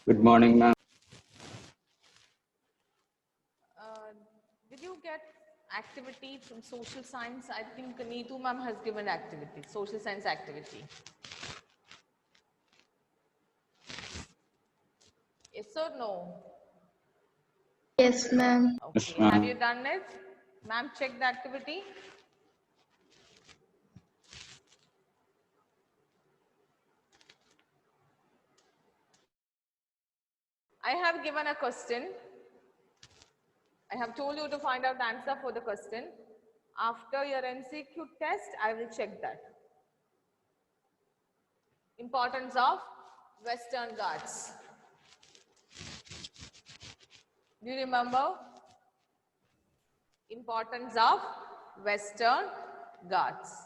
Good morning, ma'am. Uh, did you get activity from social science? I think Neetu ma'am has given activity, social science activity. Yes or no? Yes, ma'am. Yes, Okay. Have ma'am. you done it? Ma'am, check the activity. I have given a question. I have told you to find out the answer for the question. After your MCQ test, I will check that. Importance of Western Ghats. Do you remember? Importance of Western Ghats.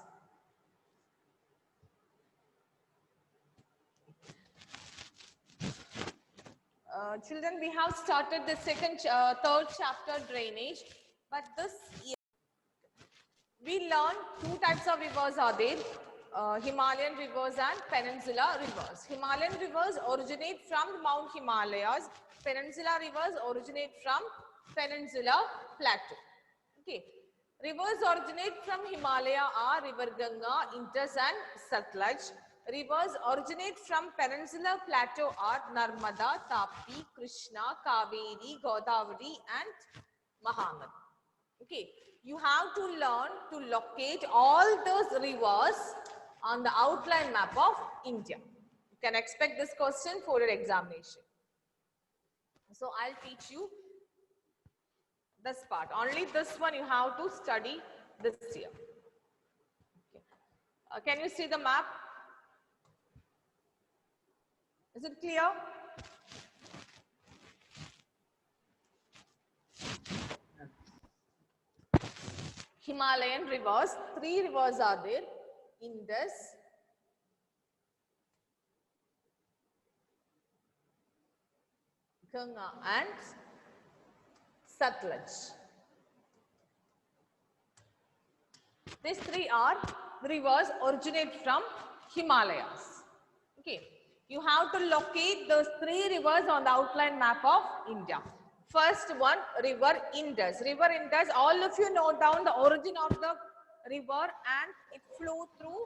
Children, we have started the third chapter, drainage, but this year we learned two types of rivers are there, Himalayan rivers and peninsular rivers. Himalayan rivers originate from Mount Himalayas, peninsular rivers originate from peninsular plateau. Okay. Rivers originate from Himalaya are River Ganga, Indus and Satluj. Rivers originate from peninsular plateau are Narmada, Tapi, Krishna, Kaveri, Godavari and Mahanad. Okay, you have to learn to locate all those rivers on the outline map of India. You can expect this question for your examination. So I'll teach you this part. Only this one you have to study this year. Okay. Can you see the map? Is it clear? Himalayan rivers, three rivers are there: Indus, Ganga and Satluj. These three are rivers originate from Himalayas. Okay, you have to locate those three rivers on the outline map of India. First one, river Indus. River Indus, all of you note down the origin of the river and it flow through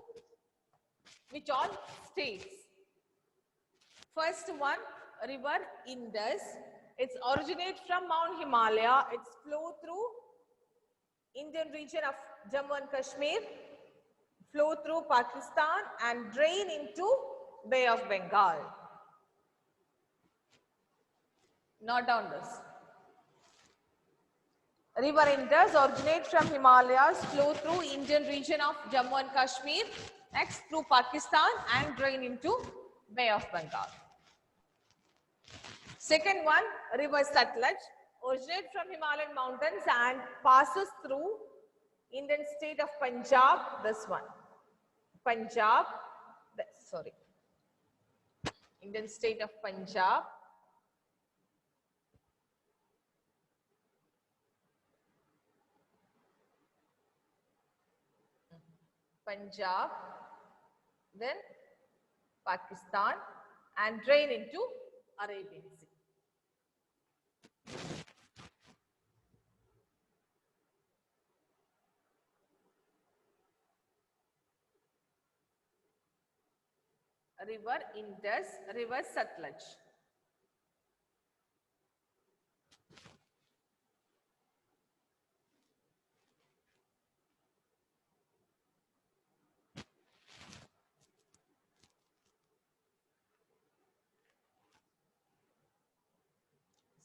which all states. First one, river Indus. It's originate from Mount Himalaya. It's flow through Indian region of Jammu and Kashmir, flow through Pakistan and drain into Bay of Bengal. Note down this. River Indus originate from Himalayas, flow through Indian region of Jammu and Kashmir, next through Pakistan and drain into Bay of Bengal. Second one, river Satluj, originate from Himalayan mountains and passes through Indian state of Punjab, this one. Punjab, sorry, Indian state of Punjab. Punjab, then Pakistan and drain into Arabian Sea. River Indus, river Satluj.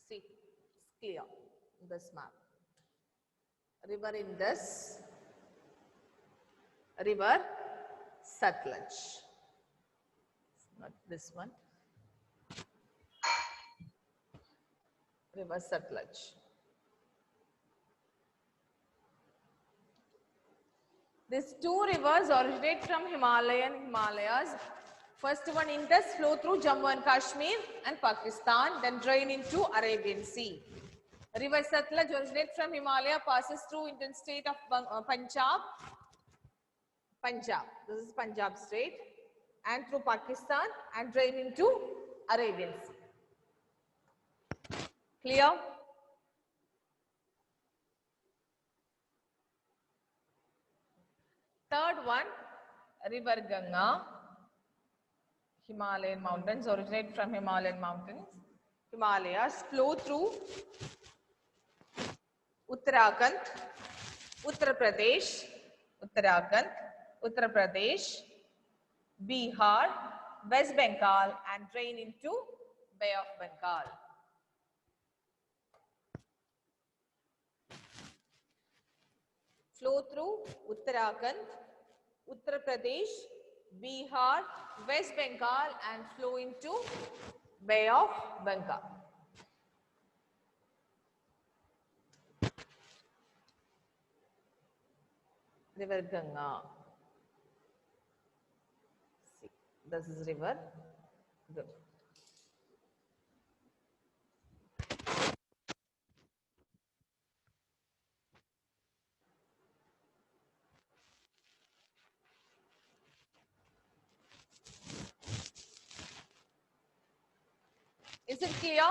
See, it's clear this map. River Indus, river Satluj. Not this one. River Satluj. These two rivers originate from Himalayas. First one, Indus, flow through Jammu and Kashmir and Pakistan, then drain into Arabian Sea. River Satluj originates from Himalaya, passes through Indian state of Punjab. This is Punjab state, and through Pakistan and drain into Arabian Sea. Clear? Third one, river Ganga. Himalayan mountains originate from Himalayan mountains. Himalayas flow through Uttarakhand, Uttar Pradesh, Uttarakhand, Uttar Pradesh, Bihar, West Bengal and drain into Bay of Bengal. Flow through Uttarakhand, Uttar Pradesh, Bihar, West Bengal and flow into Bay of Bengal. River Ganga. See, this is river. Good. Is it clear?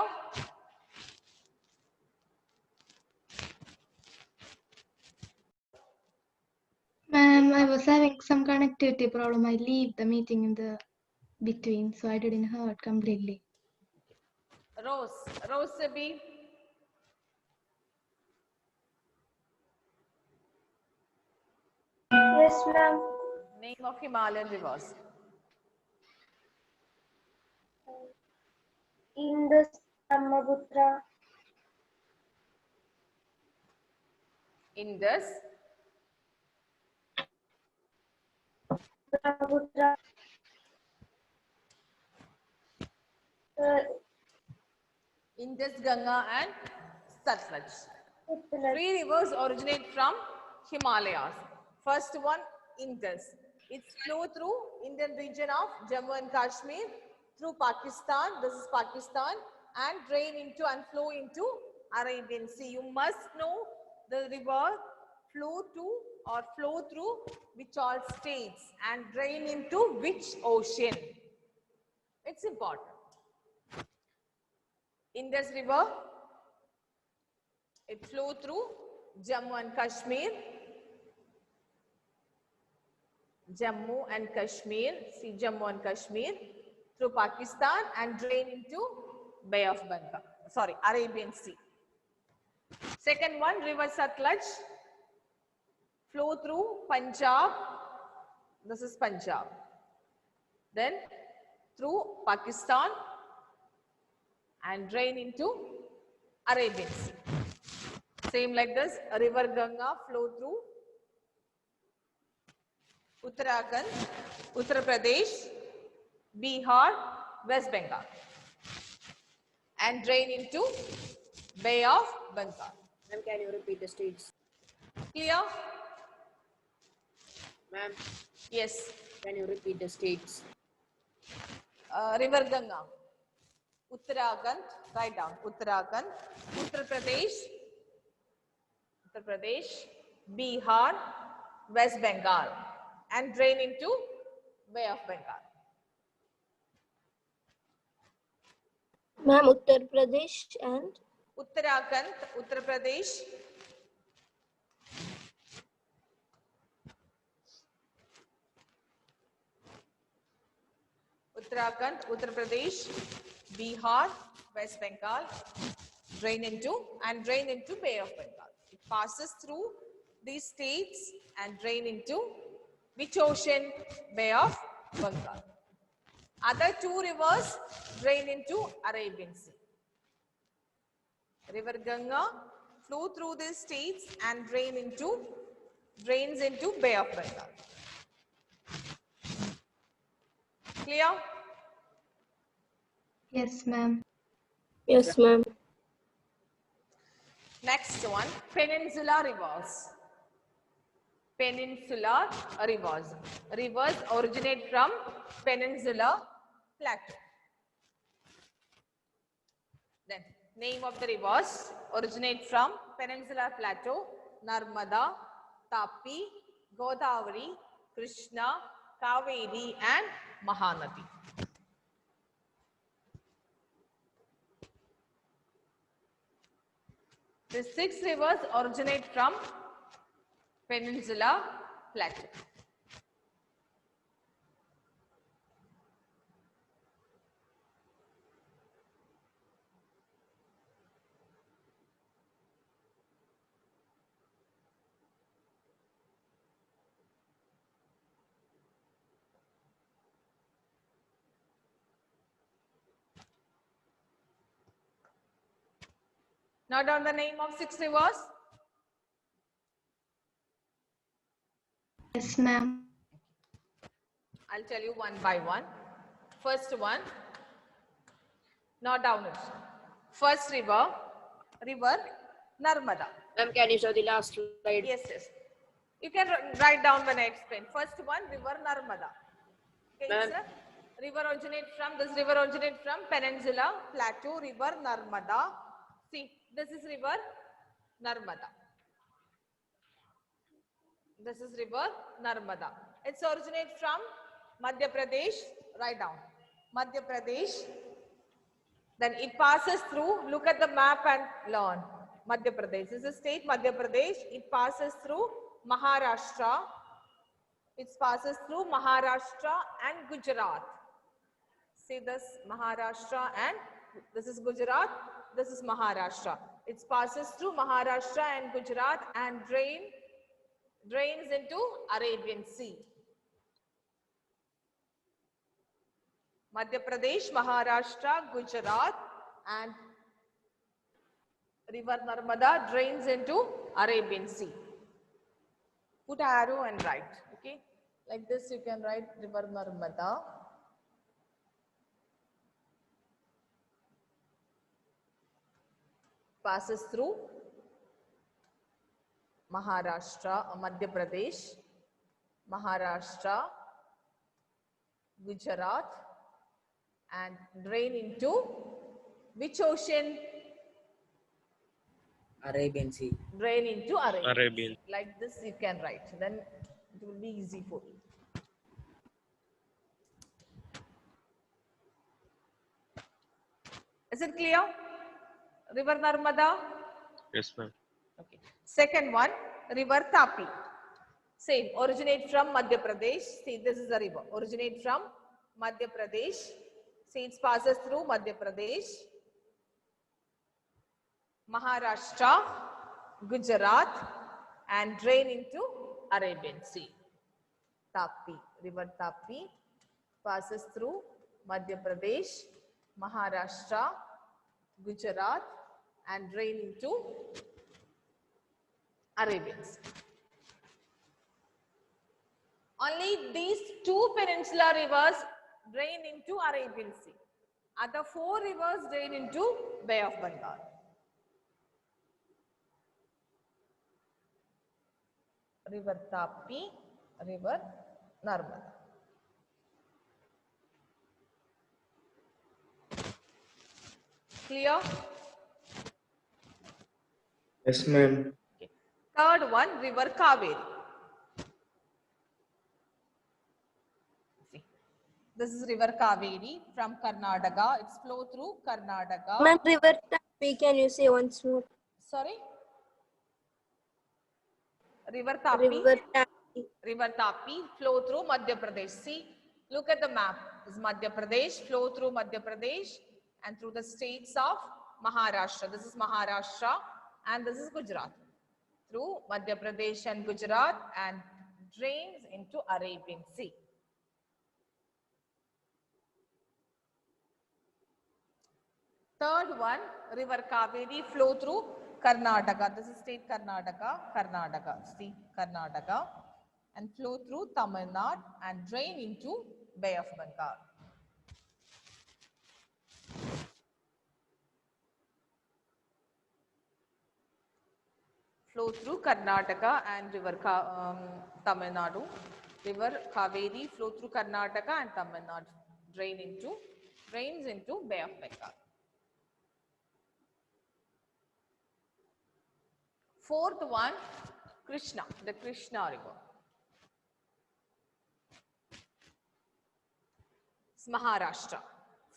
Ma'am, I was having some connectivity problem. I leave the meeting in the between, so I didn't hear it completely. Rose Sabi. Yes, ma'am. Name of Himalayan rivers. Indus, Brahmaputra, Indus, Brahmaputra, Indus, Ganga and Satluj. Uttarakhand. Three rivers originate from Himalayas. First one, Indus. It's flow through Indian region of Jammu and Kashmir, through Pakistan, this is Pakistan, and drain into and flow into Arabian Sea. You must know the river flow to or flow through which all states and drain into which ocean. It's important. Indus River, it flow through Jammu and Kashmir. Jammu and Kashmir, see Jammu and Kashmir, through Pakistan and drain into Bay of Bengal, sorry, Arabian Sea. Second one, River Satluj, flow through Punjab, this is Punjab. Then through Pakistan and drain into Arabian Sea. Same like this, River Ganga flow through Uttarakhand, Uttar Pradesh, Bihar, West Bengal and drain into Bay of Bengal. Ma'am, can you repeat the states? Clear? Ma'am, Yes. can you repeat the states? River Ganga, Uttarakhand, write down, Uttarakhand, Uttar Pradesh, Bihar, West Bengal and drain into Bay of Bengal. Ma'am, Uttar Pradesh and Uttarakhand, Uttar Pradesh, Uttarakhand, Uttar Pradesh, Bihar, West Bengal, drain into Bay of Bengal. It passes through these states and drain into which ocean? Bay of Bengal. Other two rivers drain into Arabian Sea. River Ganga flow through these states and drains into Bay of Bengal. Clear? Yes, ma'am. yes, ma'am. Next one, peninsular rivers. Peninsular rivers. Rivers originate from peninsular plateau. Then, name of the rivers originate from peninsular plateau: Narmada, Tapi, Godavari, Krishna, Kaveri and Mahanadi. The 6 rivers originate from Peninsula Plateau. Note down the name of 6 rivers. Yes, ma'am. I'll tell you one by one. First one, note down it. First river, river Narmada. Ma'am, can you show the last slide? Yes, yes. You can write down when I explain. First one, river Narmada. Okay, Ma'am. sir. River originate from, this river originate from Peninsula Plateau, river Narmada. See, this is river Narmada. This is river Narmada. It's originate from Madhya Pradesh. Write down. Madhya Pradesh. Then it passes through, look at the map and learn. Madhya Pradesh. This is the state Madhya Pradesh. It passes through Maharashtra. It passes through Maharashtra and Gujarat. See this, Maharashtra, and this is Gujarat. This is Maharashtra. It passes through Maharashtra and Gujarat and drains into Arabian Sea. Madhya Pradesh, Maharashtra, Gujarat, and river Narmada drains into Arabian Sea. Put arrow and write. Okay, like this you can write river Narmada. Passes through Maharashtra, Madhya Pradesh, Maharashtra, Gujarat, and drain into which ocean? Arabian Sea. Drain into Arabian. Arabian. Like this you can write. Then it will be easy for you. Is it clear? River Narmada. Yes, ma'am. Okay. Second one, river Tapi. Same, originate from Madhya Pradesh. See, this is the river. Originate from Madhya Pradesh. See, it passes through Madhya Pradesh, Maharashtra, Gujarat, and drain into Arabian Sea. Tapi, river Tapi passes through Madhya Pradesh, Maharashtra, Gujarat, and drain into Arabian Sea. Only these 2 peninsula rivers drain into Arabian Sea. Other 4 rivers drain into Bay of Bengal. River Tapi, river Narmada. Clear? Yes, ma'am. Okay. Third one, river Kaveri. See, this is river Kaveri from Karnataka. It's flow through Karnataka. Ma'am, river Tapi, can you say once more? Sorry? River Tapi. River Tapi. River Tapi flow through Madhya Pradesh. See, look at the map. This is Madhya Pradesh, flow through Madhya Pradesh and through the states of Maharashtra. This is Maharashtra and this is Gujarat. Through Madhya Pradesh and Gujarat and drains into Arabian Sea. Third one, river Kaveri flow through Karnataka. This is state Karnataka. See, Karnataka. And flow through Tamil Nadu and drain into Bay of Bengal. Flow through Karnataka and river Tamil Nadu. River Kaveri flow through Karnataka and Tamil Nadu. Drains into Bay of Bengal. Fourth one, Krishna, the Krishna river. It's Maharashtra.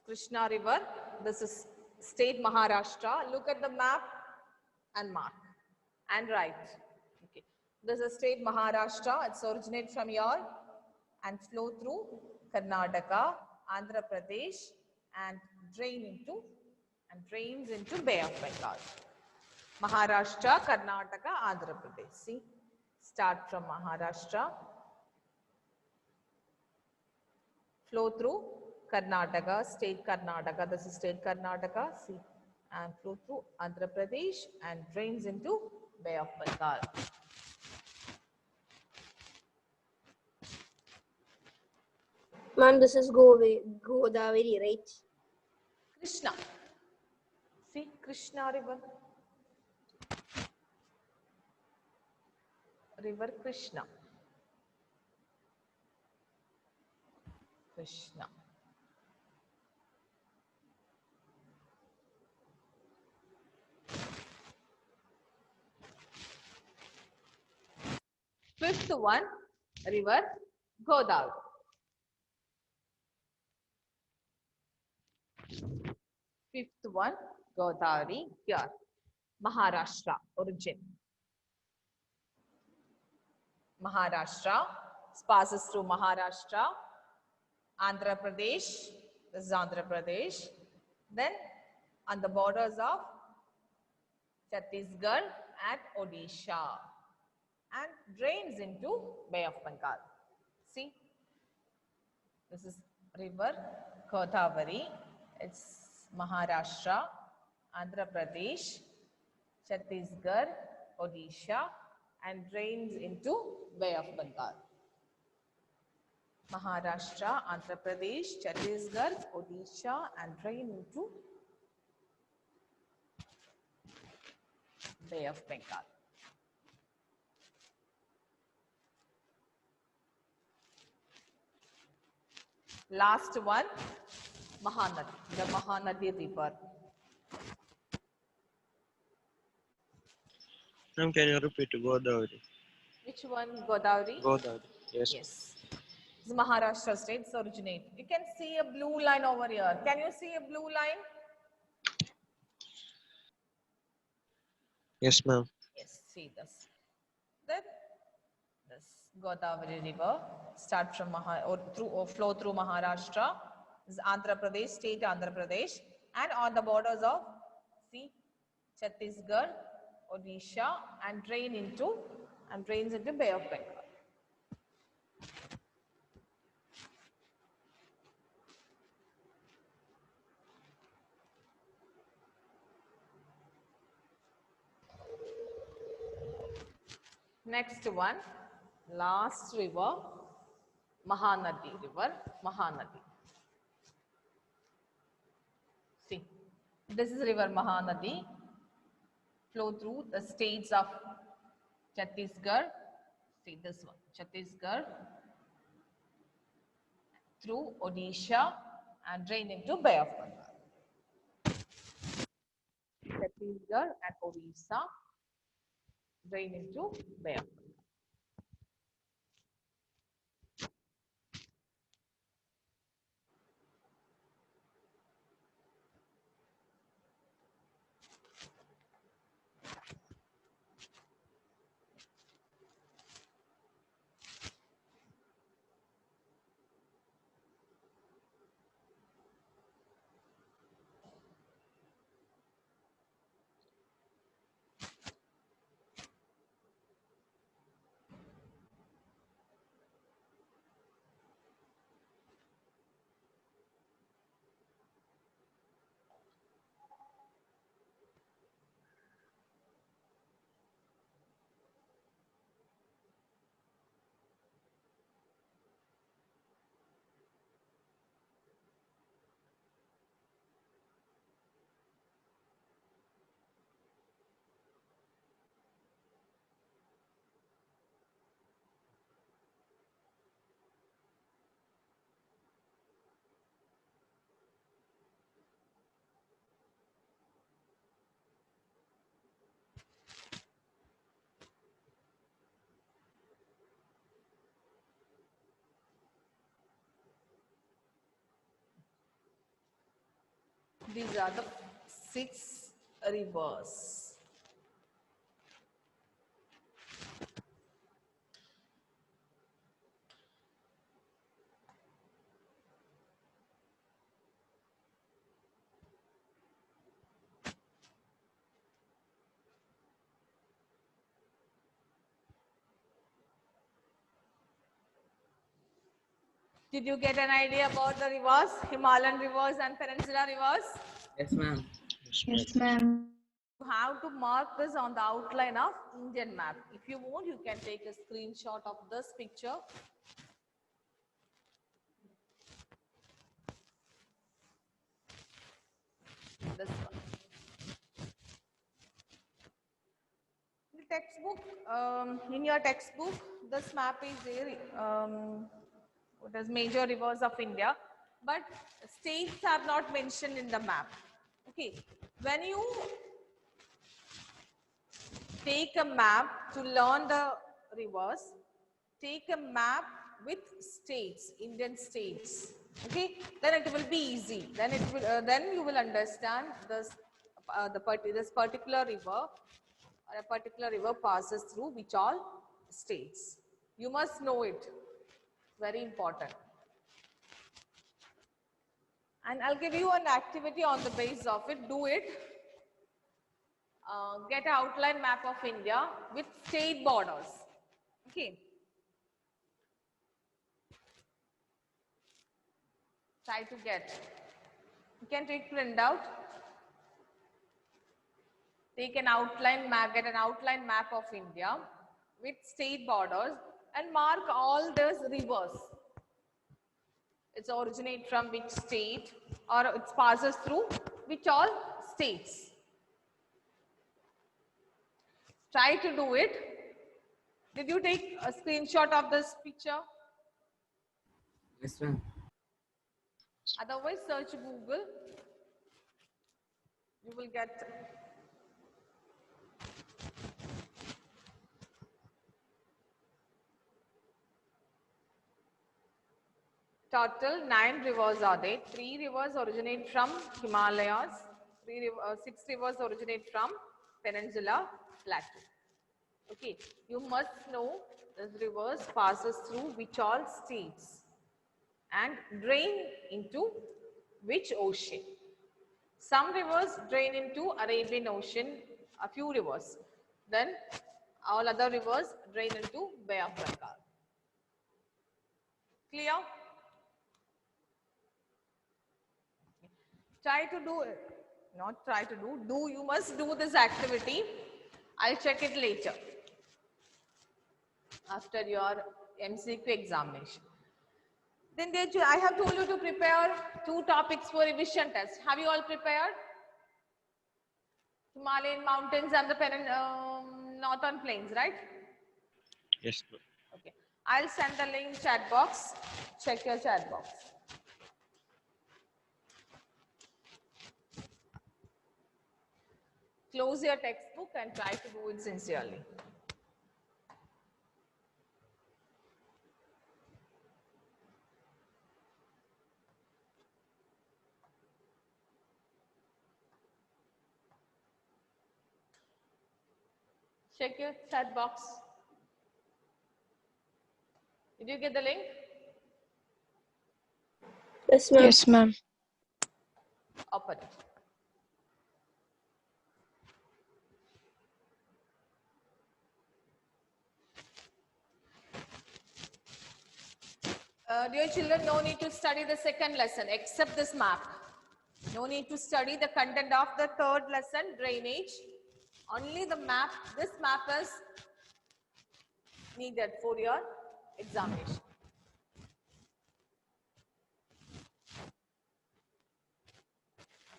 Krishna river. This is state Maharashtra. Look at the map. and mark and write. Okay. This is state Maharashtra. It's originate from here and flow through Karnataka, Andhra Pradesh, and drains into Bay of Bengal. Maharashtra, Karnataka, Andhra Pradesh. See, start from Maharashtra, flow through Karnataka, state Karnataka. This is state Karnataka. See, and flow through Andhra Pradesh and drains into Bay of Bengal. Ma'am, this is Godavari, right? Krishna. See, Krishna river. River Krishna. Krishna. Fifth one, river Godavari. Fifth one, Godavari, here, Maharashtra, origin. Maharashtra, passes through Maharashtra, Andhra Pradesh, this is Andhra Pradesh, then on the borders of Chhattisgarh and Odisha, and drains into Bay of Bengal. See, this is river Godavari. It's Maharashtra, Andhra Pradesh, Chhattisgarh, Odisha, and drains into Bay of Bengal. Maharashtra, Andhra Pradesh, Chhattisgarh, Odisha, and drain into Bay of Bengal. Last one, Mahanadi, the Mahanadi river. Ma'am, can you repeat Godavari? Which one, Godavari? Godavari. Yes. Yes. This is Maharashtra state, it's originate. You can see a blue line over here. Can you see a blue line? Yes, ma'am. Yes, see this. Then this Godavari river start from flow through Maharashtra. This is Andhra Pradesh, state Andhra Pradesh, and on the borders of see Chhattisgarh, Odisha, and drains into Bay of Bengal. Next one, last river, Mahanadi river, Mahanadi. See, this is river Mahanadi, flow through the states of Chhattisgarh, see this one, Chhattisgarh, through Odisha and drain into Bay of Bengal. Chhattisgarh and Odisha drain into Bay of Bengal. These are the 6 rivers. Did you get an idea about the rivers, Himalayan rivers and Peninsula rivers? Yes, ma'am. Yes, ma'am. You have to mark this on the outline of Indian map. If you want, you can take a screenshot of this picture. This one. The textbook, in your textbook, this map is there. What is major rivers of India, but states are not mentioned in the map. Okay, when you take a map to learn the rivers, take a map with states, Indian states. Okay, then it will be easy. Then it will. Then you will understand this. This particular river or a particular river passes through which all states. You must know it. Very important. And I'll give you an activity on the basis of it. Do it. Get an outline map of India with state borders. Okay. Try to get. You can take print out. Take an outline map, get an outline map of India with state borders and mark all those rivers. It's originate from which state or it passes through which all states. Try to do it. Did you take a screenshot of this picture? Yes, ma'am. Otherwise, search Google. You will get. Total 9 rivers are there. 3 rivers originate from Himalayas. 6 rivers originate from Peninsula Plateau. Okay, you must know these rivers passes through which all states and drain into which ocean. Some rivers drain into Arabian Ocean, a few rivers. Then all other rivers drain into Bay of Bengal. Clear? Try to do it. Not try to do. You must do this activity. I'll check it later after your MCQ examination. Then I have told you to prepare 2 topics for revision test. Have you all prepared? Himalayan mountains and the northern plains, right? Yes, ma'am. Okay. I'll send the link chat box. Check your chat box. Close your textbook and try to do it sincerely. Check your chat box. Did you get the link? Yes, ma'am. Yes, ma'am. Open it. Dear children, no need to study the second lesson except this map. No need to study the content of the third lesson, drainage. Only the map, this map is needed for your examination.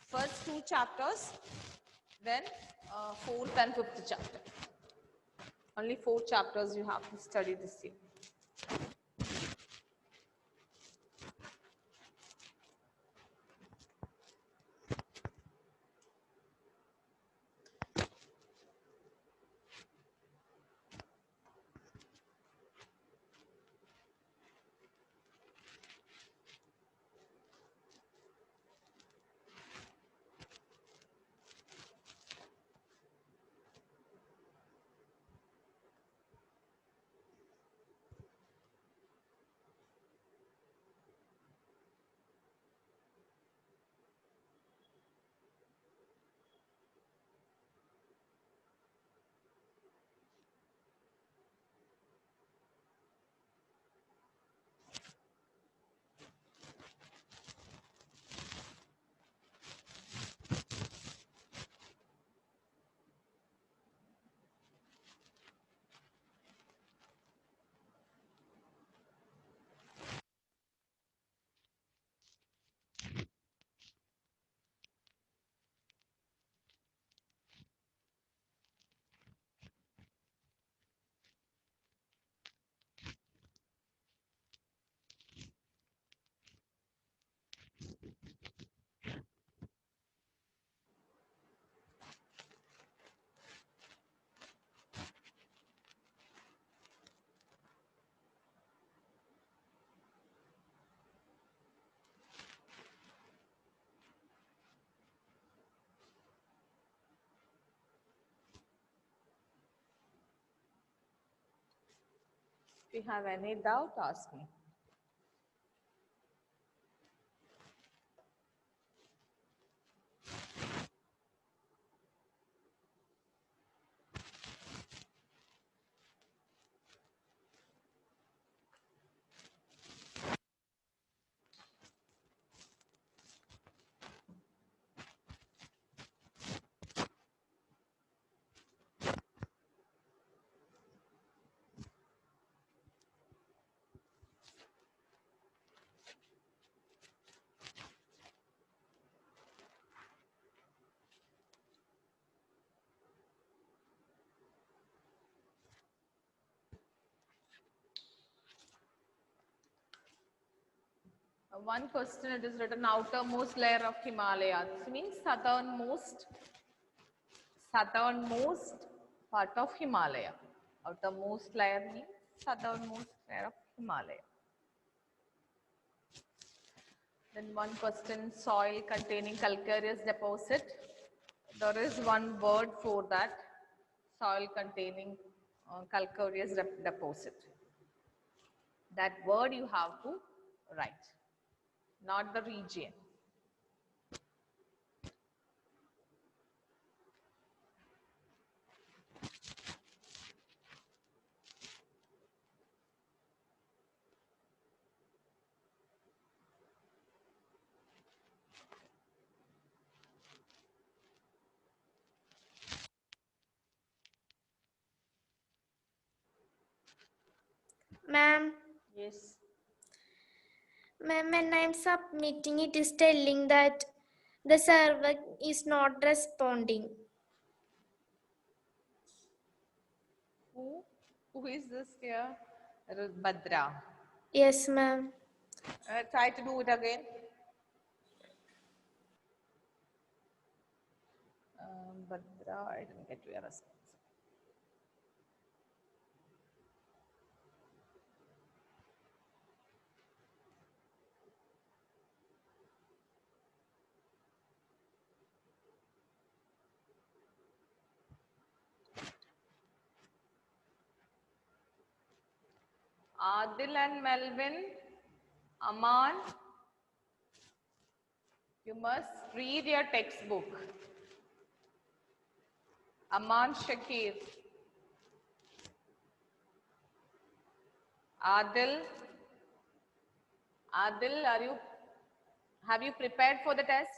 First 2 chapters, then 4th and 5th chapter. Only 4 chapters you have to study this year. you have any doubt, ask me. One question, it is written outermost layer of Himalaya. This means southernmost part of Himalaya. Outermost layer means southernmost layer of Himalaya. Then one question, soil containing calcareous deposit. There is one word for that, soil containing calcareous deposit. That word you have to write, not the region. Ma'am, Yes. ma'am, when I'm submitting, it is telling that the server is not responding. Who is this here? Bhadra. Yes, ma'am. Try to do it again. Bhadra, I didn't get your response. Adil and Melvin, Aman, you must read your textbook. Aman Shakir, Adil, have you prepared for the test?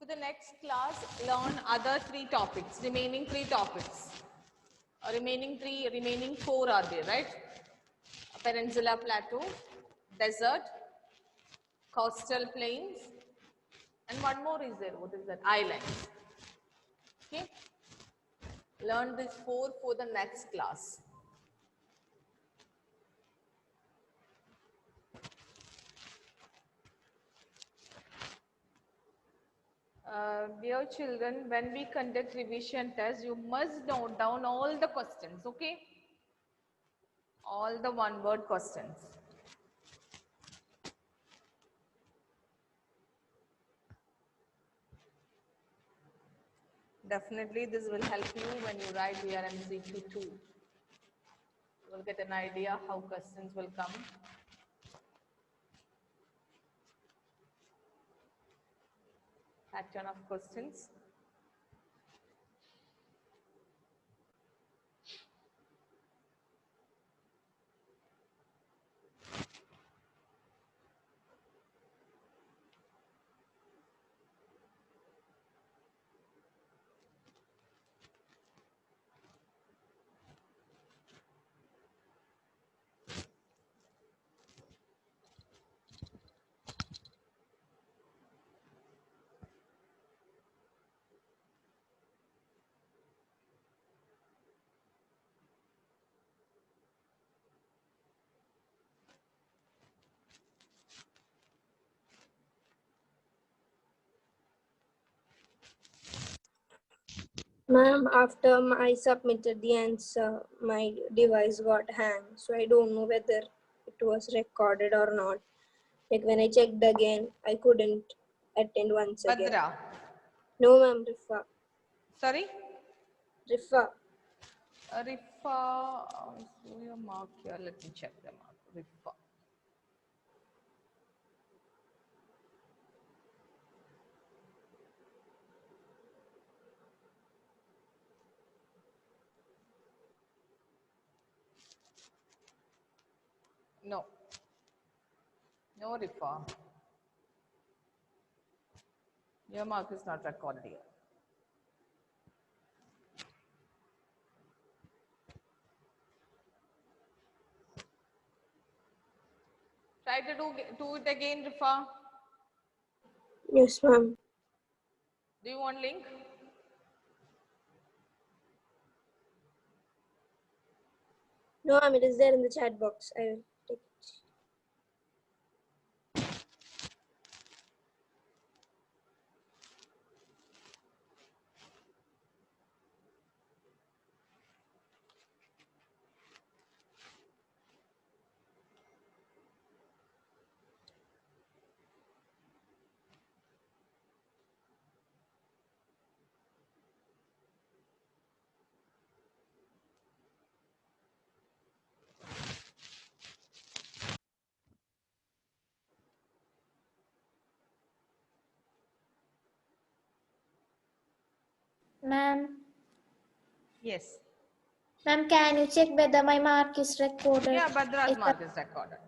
For the next class, learn other 3 topics, remaining 3 topics. Remaining 4 are there, right? Peninsula plateau, desert, coastal plains, and one more is there. What is that? Islands. Okay. Learn these 4 for the next class. Dear children, when we conduct revision tests, you must note down all the questions, okay? All the one-word questions. Definitely, this will help you when you write VRMCQ 2. You will get an idea how questions will come. Pattern of questions. Ma'am, after I submitted the answer, my device got hang, so I don't know whether it was recorded or not. Like when I checked again, I couldn't attend once again. Badra. No, ma'am, Rifa. Sorry? Rifa. Rifa, so your mark here, let me check the mark. Rifa. No. No, Rifa. Your mark is not recorded here. Try to do it again, Rifa. Yes, ma'am. Do you want link? No, ma'am, it is there in the chat box. I will take it. Ma'am, Yes. ma'am, can you check whether my mark is recorded? Yeah, Badra's Is mark is recorded.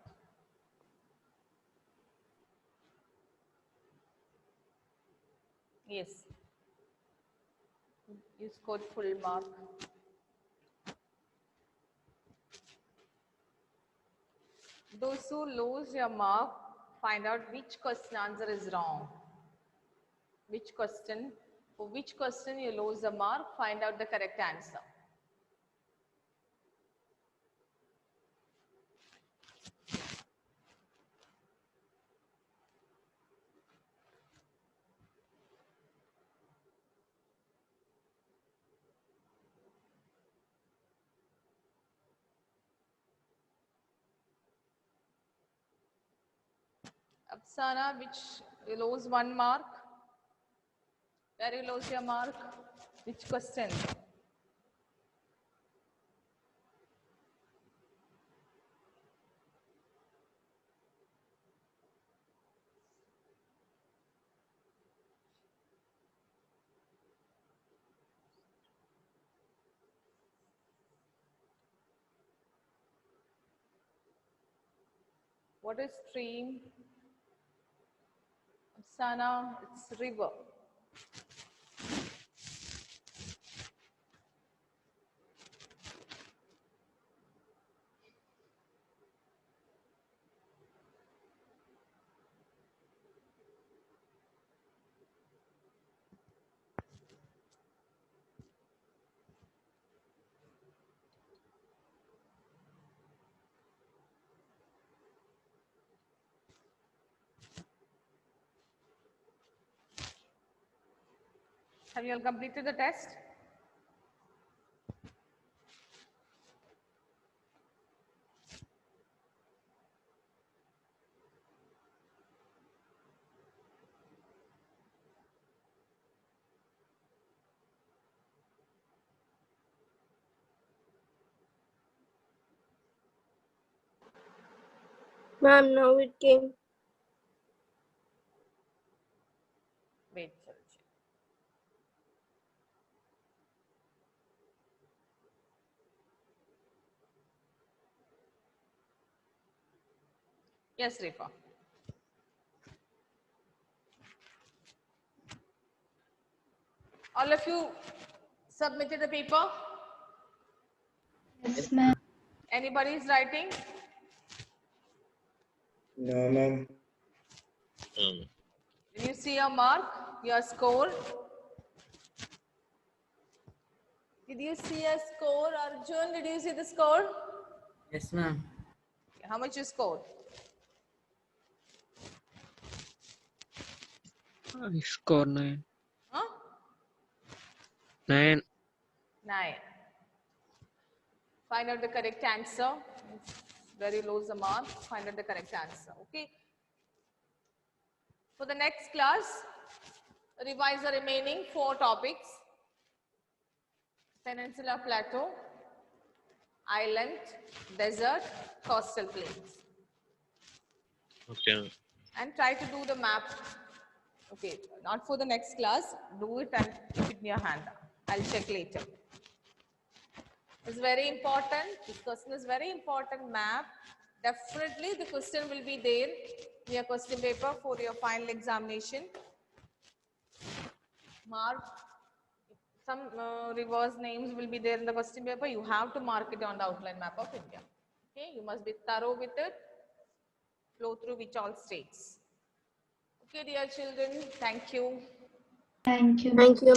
Yes. You scored full mark. Those who lose your mark, find out which question answer is wrong. Which question, for which question you lose the mark, find out the correct answer. Apsana, which you lose 1 mark? Where you lose your mark? Which question? What is stream? Apsana, it's river. Have you all completed the test? Ma'am, now it came. Wait, Church. Yes, Rifa. All of you submitted the paper? Yes, ma'am. Anybody is writing? No, ma'am. Did you see your mark, your score? Did you see a score, Arjun? Did you see the score? Yes, ma'am. How much you scored? I score 9. Huh? 9. 9. Find out the correct answer. Very low is the mark. Find out the correct answer. Okay. For the next class, revise the remaining 4 topics. Peninsula plateau, island, desert, coastal plains. Okay. And try to do the map. Okay, not for the next class. Do it and keep it in your hand. I'll check later. It's very important. This question is very important. Map. Definitely the question will be there in your question paper for your final examination. Mark. Some rivers names will be there in the question paper. You have to mark it on the outline map of India. Okay, you must be thorough with it. Flow through which all states. Okay, dear children, thank you. Thank you. Thank you.